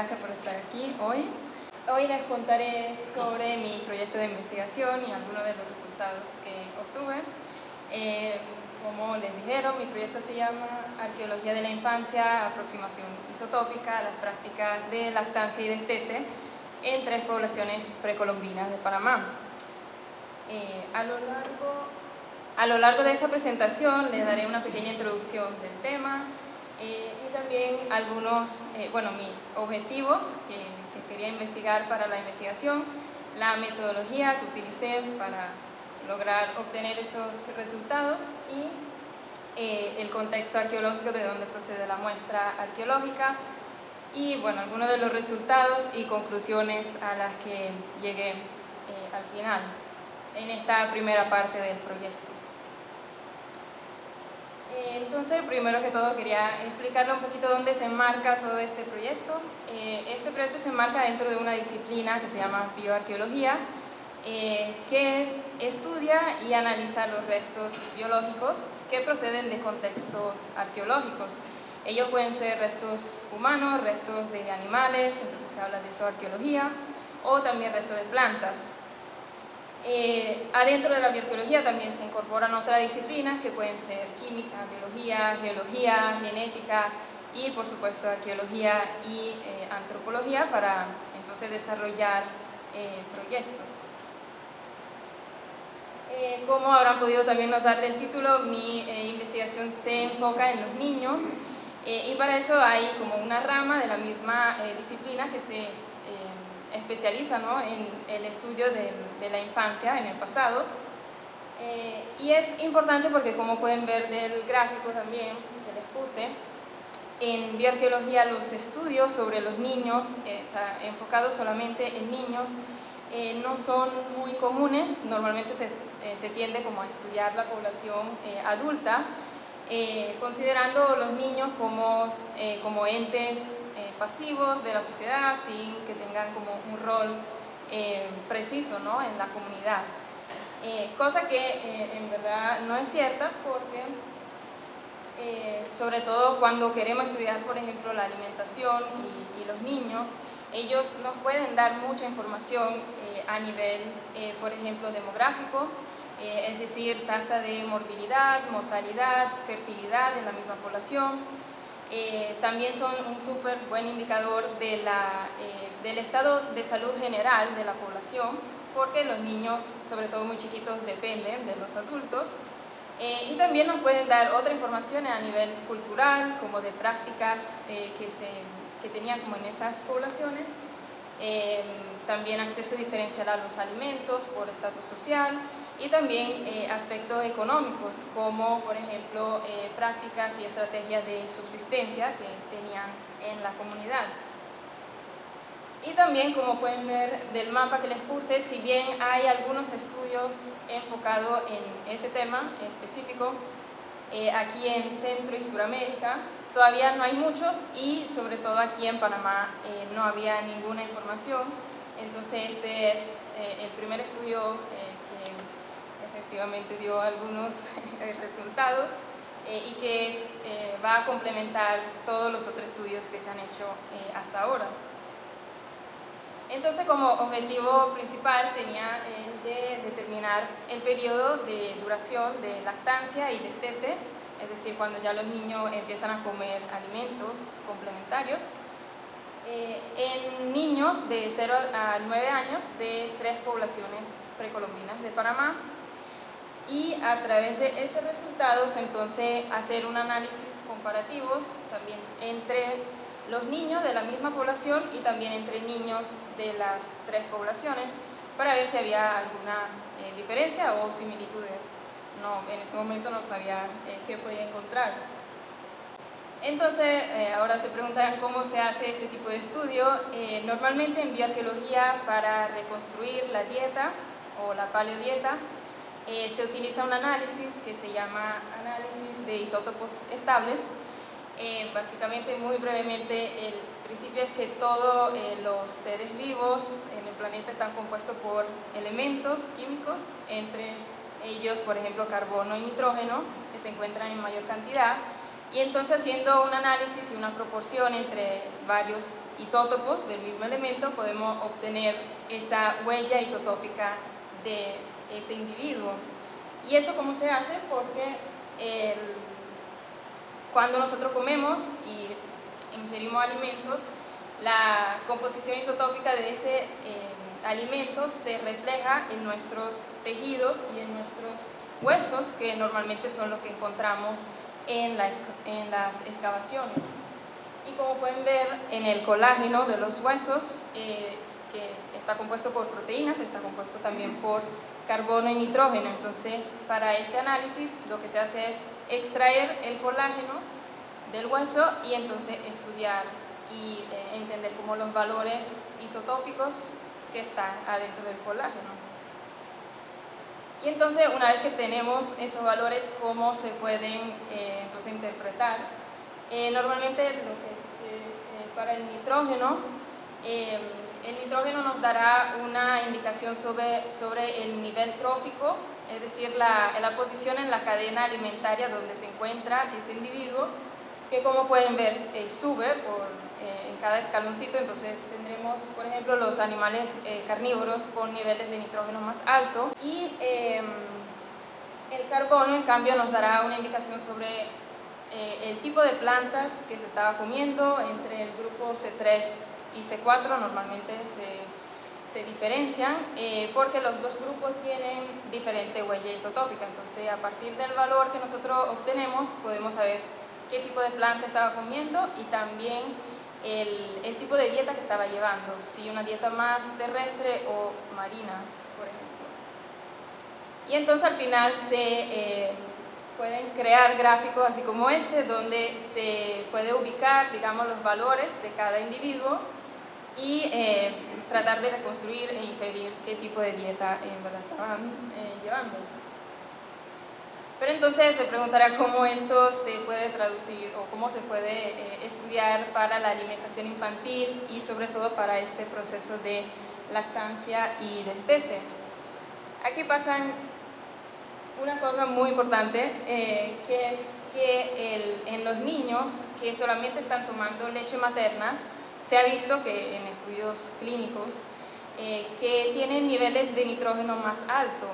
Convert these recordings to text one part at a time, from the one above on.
gracias por estar aquí hoy. Hoy les contaré sobre mi proyecto de investigación y algunos de los resultados que obtuve. Como les dijeron, mi proyecto se llama Arqueología de la Infancia, aproximación isotópica a las prácticas de lactancia y destete en 3 poblaciones precolombinas de Panamá. A lo largo de esta presentación les daré una pequeña introducción del tema y también algunos, mis objetivos que quería investigar para la investigación, la metodología que utilicé para lograr obtener esos resultados y el contexto arqueológico de donde procede la muestra arqueológica y algunos de los resultados y conclusiones a las que llegué al final en esta primera parte del proyecto. Entonces, primero que todo quería explicarle un poquito dónde se enmarca todo este proyecto. Este proyecto se enmarca dentro de una disciplina que se llama bioarqueología, que estudia y analiza los restos biológicos que proceden de contextos arqueológicos. Ellos pueden ser restos humanos, restos de animales, entonces se habla de zooarqueología, o también restos de plantas. Adentro de la bioarqueología también se incorporan otras disciplinas que pueden ser química, biología, geología, genética y por supuesto arqueología y antropología para entonces desarrollar proyectos. Como habrán podido también notar del título, mi investigación se enfoca en los niños y para eso hay como una rama de la misma disciplina que se especializa, ¿no?, en el estudio de la infancia en el pasado. Y es importante porque, como pueden ver del gráfico también que les puse, en bioarqueología los estudios sobre los niños, enfocados solamente en niños, no son muy comunes. Normalmente se tiende como a estudiar la población adulta, considerando los niños como entes pasivos de la sociedad sin que tengan como un rol preciso, ¿no?, en la comunidad. Cosa que en verdad no es cierta porque sobre todo cuando queremos estudiar, por ejemplo, la alimentación y los niños, ellos nos pueden dar mucha información a nivel, por ejemplo, demográfico, es decir, tasa de morbilidad, mortalidad, fertilidad en la misma población. También son un súper buen indicador del estado de salud general de la población, porque los niños, sobre todo muy chiquitos, dependen de los adultos. Y también nos pueden dar otra información a nivel cultural, como de prácticas que tenían como en esas poblaciones. También acceso diferencial a los alimentos por estatus social y también aspectos económicos, como por ejemplo prácticas y estrategias de subsistencia que tenían en la comunidad. Y también, como pueden ver del mapa que les puse, si bien hay algunos estudios enfocados en ese tema específico, aquí en Centro y Suramérica todavía no hay muchos y sobre todo aquí en Panamá no había ninguna información. Entonces este es el primer estudio que efectivamente dio algunos resultados y que va a complementar todos los otros estudios que se han hecho hasta ahora. Entonces, como objetivo principal tenía el de determinar el periodo de duración de lactancia y destete, es decir, cuando ya los niños empiezan a comer alimentos complementarios, en niños de 0 a 9 años de 3 poblaciones precolombinas de Panamá, y a través de esos resultados entonces hacer un análisis comparativos también entre los niños de la misma población y también entre niños de las 3 poblaciones para ver si había alguna diferencia o similitudes. No, en ese momento no sabía qué podía encontrar. Entonces, ahora se preguntarán cómo se hace este tipo de estudio. Normalmente en bioarqueología, para reconstruir la dieta o la paleodieta, se utiliza un análisis que se llama análisis de isótopos estables. Básicamente, muy brevemente, el principio es que todos los seres vivos en el planeta están compuestos por elementos químicos, entre ellos, por ejemplo, carbono y nitrógeno, que se encuentran en mayor cantidad, Y entonces, haciendo un análisis y una proporción entre varios isótopos del mismo elemento, podemos obtener esa huella isotópica de ese individuo. ¿Y eso cómo se hace? Porque cuando nosotros comemos y ingerimos alimentos, la composición isotópica de ese alimento se refleja en nuestros tejidos y en nuestros huesos, que normalmente son los que encontramos en las excavaciones. Y como pueden ver, en el colágeno de los huesos, que está compuesto por proteínas, está compuesto también por carbono y nitrógeno. Entonces, para este análisis, lo que se hace es extraer el colágeno del hueso y entonces estudiar y entender como los valores isotópicos que están adentro del colágeno. Y entonces, una vez que tenemos esos valores, ¿cómo se pueden entonces interpretar? Normalmente lo que es para el nitrógeno nos dará una indicación sobre el nivel trófico, es decir, la posición en la cadena alimentaria donde se encuentra ese individuo, que como pueden ver sube en cada escaloncito. Entonces tendremos, por ejemplo, los animales carnívoros con niveles de nitrógeno más altos, y el carbono, en cambio, nos dará una indicación sobre el tipo de plantas que se estaba comiendo. Entre el grupo C3 y C4 normalmente se diferencian porque los dos grupos tienen diferente huella isotópica. Entonces, a partir del valor que nosotros obtenemos, podemos saber qué tipo de planta estaba comiendo y también el tipo de dieta que estaba llevando, si una dieta más terrestre o marina, por ejemplo. Y entonces al final se pueden crear gráficos así como este, donde se puede ubicar, digamos, los valores de cada individuo y tratar de reconstruir e inferir qué tipo de dieta en verdad estaban llevando. Pero entonces se preguntará cómo esto se puede traducir o cómo se puede estudiar para la alimentación infantil y sobre todo para este proceso de lactancia y destete. Aquí pasan una cosa muy importante, que es que en los niños que solamente están tomando leche materna, se ha visto que en estudios clínicos que tienen niveles de nitrógeno más alto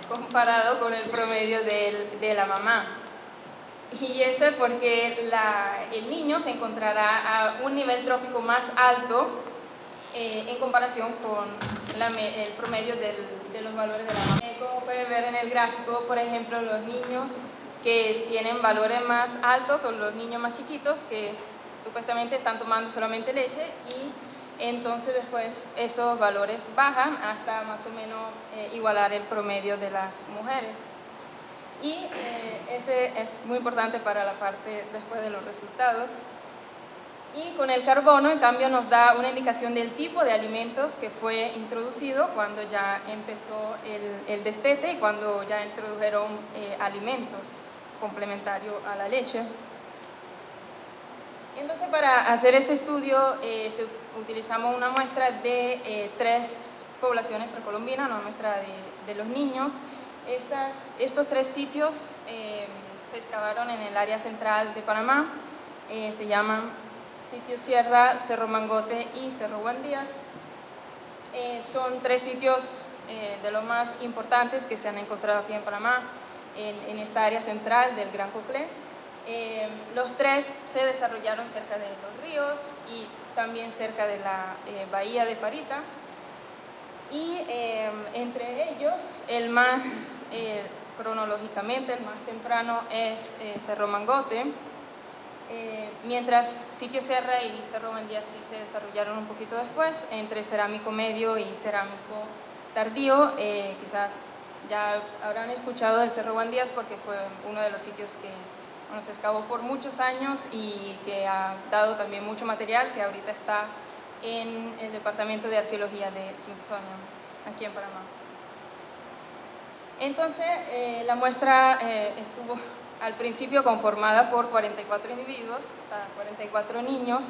comparado con el promedio de la mamá. Y eso es porque el niño se encontrará a un nivel trófico más alto en comparación con el promedio de los valores de la mamá. Como pueden ver en el gráfico, por ejemplo, los niños que tienen valores más altos son los niños más chiquitos, que supuestamente están tomando solamente leche, y entonces después esos valores bajan hasta más o menos igualar el promedio de las mujeres. Y este es muy importante para la parte después de los resultados. Y con el carbono, en cambio, nos da una indicación del tipo de alimentos que fue introducido cuando ya empezó el destete y cuando ya introdujeron alimentos complementarios a la leche. Entonces, para hacer este estudio utilizamos una muestra de 3 poblaciones precolombinas, una muestra de los niños. Estos 3 sitios se excavaron en el área central de Panamá, se llaman Sitio Sierra, Cerro Mangote y Cerro Juan Díaz. Son 3 sitios de los más importantes que se han encontrado aquí en Panamá, en esta área central del Gran Coclé. Los 3 se desarrollaron cerca de los ríos y también cerca de la bahía de Parita. Y entre ellos, el más cronológicamente, el más temprano es Cerro Mangote, mientras Sitio Sierra y Cerro Juan Díaz sí se desarrollaron un poquito después, entre cerámico medio y cerámico tardío. Quizás ya habrán escuchado de Cerro Juan Díaz porque fue uno de los sitios que se excavó por muchos años y que ha dado también mucho material que ahorita está en el Departamento de Arqueología de Smithsonian, aquí en Panamá. Entonces, la muestra estuvo al principio conformada por 44 individuos, o sea, 44 niños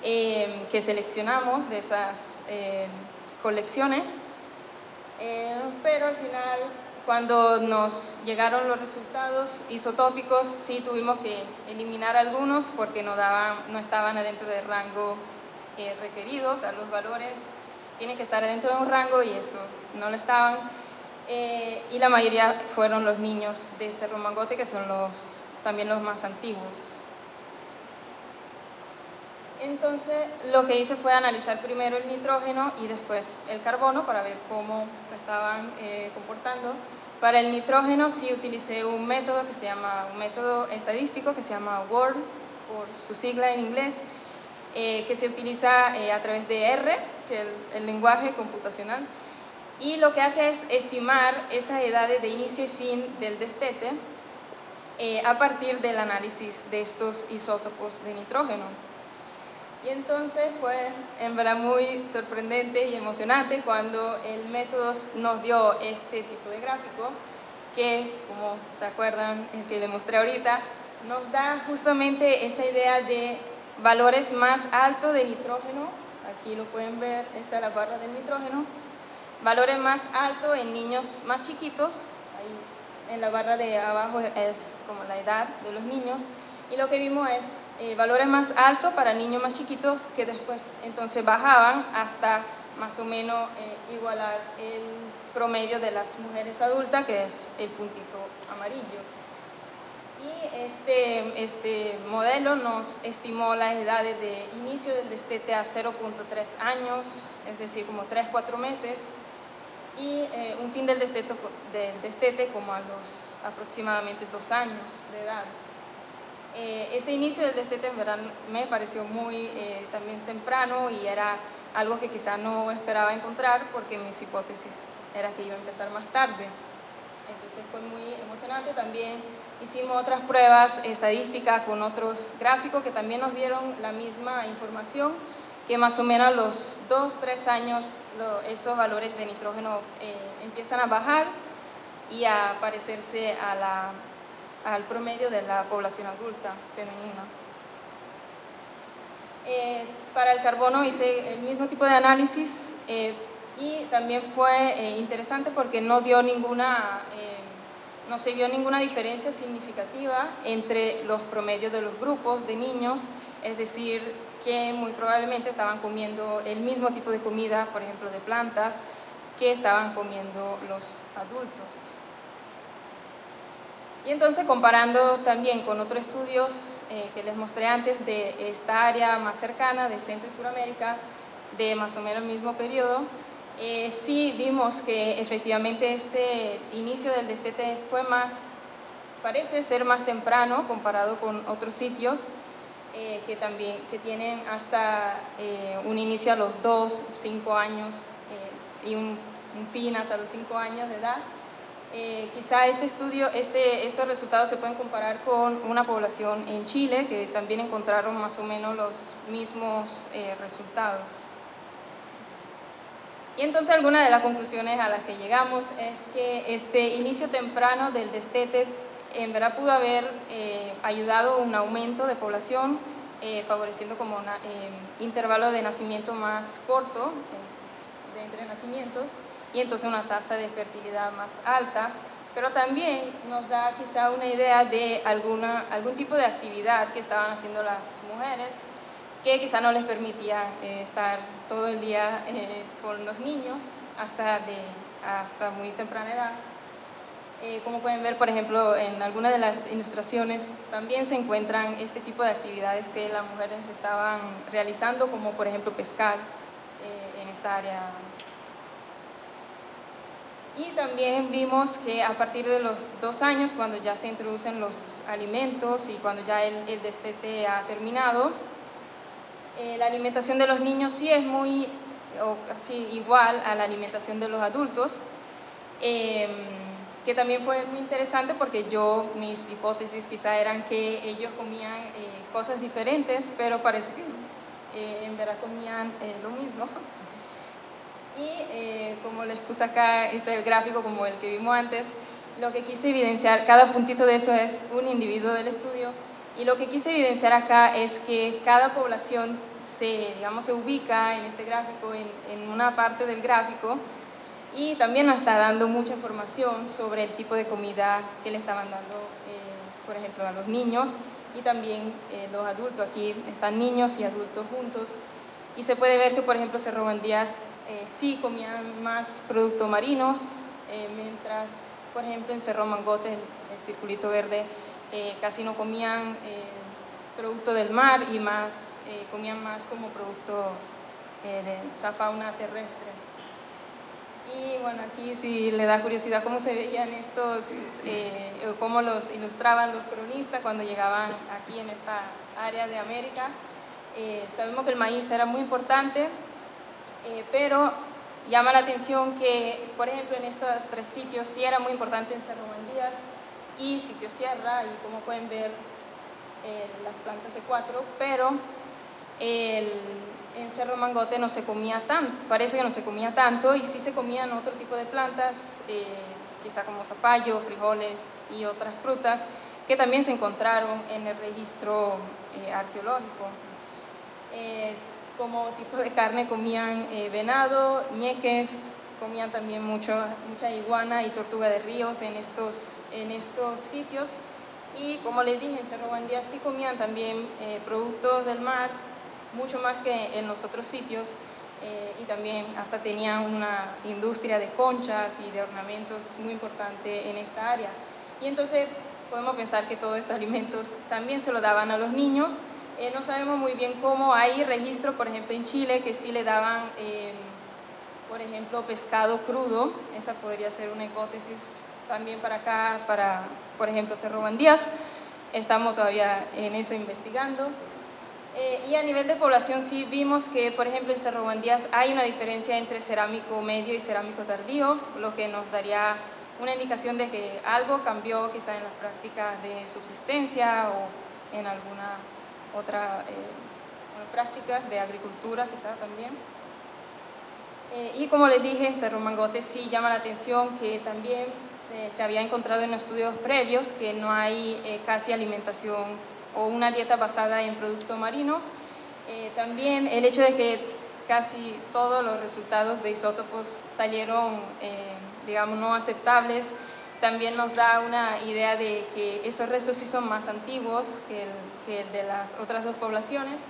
que seleccionamos de esas colecciones, pero al final cuando nos llegaron los resultados isotópicos, sí tuvimos que eliminar algunos porque no estaban adentro del rango requerido, o sea, los valores tienen que estar dentro de un rango y eso no lo estaban. Y la mayoría fueron los niños de Cerro Mangote, que son también los más antiguos. Entonces, lo que hice fue analizar primero el nitrógeno y después el carbono para ver cómo se estaban comportando. Para el nitrógeno sí utilicé un método estadístico que se llama WORD, por su sigla en inglés, que se utiliza a través de R, que es el lenguaje computacional, y lo que hace es estimar esa edad de inicio y fin del destete a partir del análisis de estos isótopos de nitrógeno. Y entonces fue en verdad muy sorprendente y emocionante cuando el método nos dio este tipo de gráfico que, como se acuerdan, el que le mostré ahorita, nos da justamente esa idea de valores más altos de nitrógeno. Aquí lo pueden ver, esta es la barra del nitrógeno. Valores más altos en niños más chiquitos, ahí en la barra de abajo es como la edad de los niños, y lo que vimos es valores más altos para niños más chiquitos que después entonces bajaban hasta más o menos igualar el promedio de las mujeres adultas, que es el puntito amarillo. Y este modelo nos estimó las edades de inicio del destete a 0.3 años, es decir, como 3-4 meses, y un fin del destete como a los aproximadamente 2 años de edad. Ese inicio del destete en verdad me pareció muy también temprano y era algo que quizá no esperaba encontrar porque mis hipótesis era que iba a empezar más tarde. Entonces fue muy emocionante. También hicimos otras pruebas estadísticas con otros gráficos que también nos dieron la misma información, que más o menos a los 2-3 años esos valores de nitrógeno empiezan a bajar y a parecerse al promedio de la población adulta femenina. Para el carbono hice el mismo tipo de análisis y también fue interesante porque no se vio ninguna diferencia significativa entre los promedios de los grupos de niños, es decir, que muy probablemente estaban comiendo el mismo tipo de comida, por ejemplo, de plantas, que estaban comiendo los adultos. Y entonces, comparando también con otros estudios que les mostré antes de esta área más cercana de Centro y Suramérica, de más o menos el mismo periodo, sí vimos que efectivamente este inicio del destete parece ser más temprano comparado con otros sitios que tienen hasta un inicio a los 2-5 años y un fin hasta los 5 años de edad. Quizá estos resultados se pueden comparar con una población en Chile que también encontraron más o menos los mismos resultados. Y entonces algunas de las conclusiones a las que llegamos es que este inicio temprano del destete en verdad pudo haber ayudado a un aumento de población, favoreciendo como un intervalo de nacimiento más corto de entre nacimientos, y entonces una tasa de fertilidad más alta, pero también nos da quizá una idea de algún tipo de actividad que estaban haciendo las mujeres que quizá no les permitía estar todo el día con los niños hasta muy temprana edad. Como pueden ver, por ejemplo, en algunas de las ilustraciones también se encuentran este tipo de actividades que las mujeres estaban realizando, como por ejemplo pescar en esta área. Y también vimos que a partir de los 2 años, cuando ya se introducen los alimentos y cuando ya el destete ha terminado, la alimentación de los niños sí es casi igual a la alimentación de los adultos, que también fue muy interesante porque mis hipótesis quizá eran que ellos comían cosas diferentes, pero parece que en verdad comían lo mismo. Y como les puse acá, este es el gráfico como el que vimos antes, lo que quise evidenciar, cada puntito de eso es un individuo del estudio, y lo que quise evidenciar acá es que cada población se ubica en este gráfico, en una parte del gráfico, y también nos está dando mucha información sobre el tipo de comida que le estaban dando, por ejemplo, a los niños y también los adultos. Aquí están niños y adultos juntos y se puede ver que, por ejemplo, Cerro Buendías sí comían más productos marinos, mientras, por ejemplo, en Cerro Mangote, el circulito verde, casi no comían producto del mar y más, comían más como productos de fauna terrestre. Y bueno, aquí si le da curiosidad cómo se veían estos, cómo los ilustraban los cronistas cuando llegaban aquí en esta área de América. Sabemos que el maíz era muy importante, pero llama la atención que, por ejemplo, en estos 3 sitios sí era muy importante en Cerro Buendías y Sitio Sierra, y como pueden ver, las plantas de 4, pero en Cerro Mangote no se comía tanto, parece que no se comía tanto, y sí se comían otro tipo de plantas, quizá como zapallo, frijoles y otras frutas, que también se encontraron en el registro arqueológico. Como tipo de carne comían venado, ñeques, comían también mucha iguana y tortuga de ríos en estos sitios. Y como les dije, en Cerro Buendías sí comían también productos del mar, mucho más que en los otros sitios, y también hasta tenían una industria de conchas y de ornamentos muy importante en esta área. Y entonces podemos pensar que todos estos alimentos también se lo daban a los niños. No sabemos muy bien cómo. Hay registro, por ejemplo, en Chile, que sí le daban, por ejemplo, pescado crudo. Esa podría ser una hipótesis también para acá, para, por ejemplo, Cerro Buendías. Estamos todavía en eso investigando. Y a nivel de población sí vimos que, por ejemplo, en Cerro Buendías hay una diferencia entre cerámico medio y cerámico tardío, lo que nos daría una indicación de que algo cambió quizá en las prácticas de subsistencia o en alguna otra prácticas de agricultura quizá también. Y como les dije, en Cerro Mangote sí llama la atención que también se había encontrado en estudios previos que no hay casi alimentación o una dieta basada en productos marinos. También el hecho de que casi todos los resultados de isótopos salieron, digamos, no aceptables, también nos da una idea de que esos restos sí son más antiguos que el de las otras 2 poblaciones.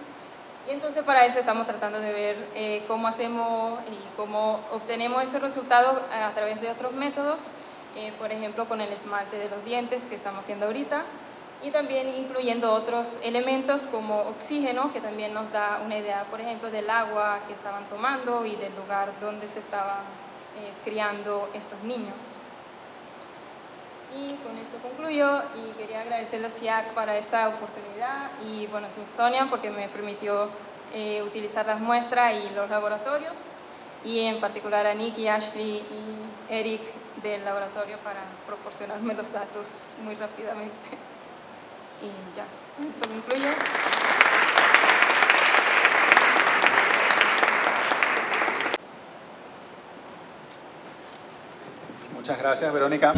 Y entonces para eso estamos tratando de ver cómo hacemos y cómo obtenemos esos resultados a través de otros métodos, por ejemplo con el esmalte de los dientes que estamos haciendo ahorita, y también incluyendo otros elementos como oxígeno, que también nos da una idea, por ejemplo, del agua que estaban tomando y del lugar donde se estaban criando estos niños. Y con esto concluyo y quería agradecerle a SIAC para esta oportunidad y bueno, Smithsonian porque me permitió utilizar las muestras y los laboratorios, y en particular a Nicky, Ashley y Eric del laboratorio para proporcionarme los datos muy rápidamente. Y ya, esto concluye. Muchas gracias, Verónica.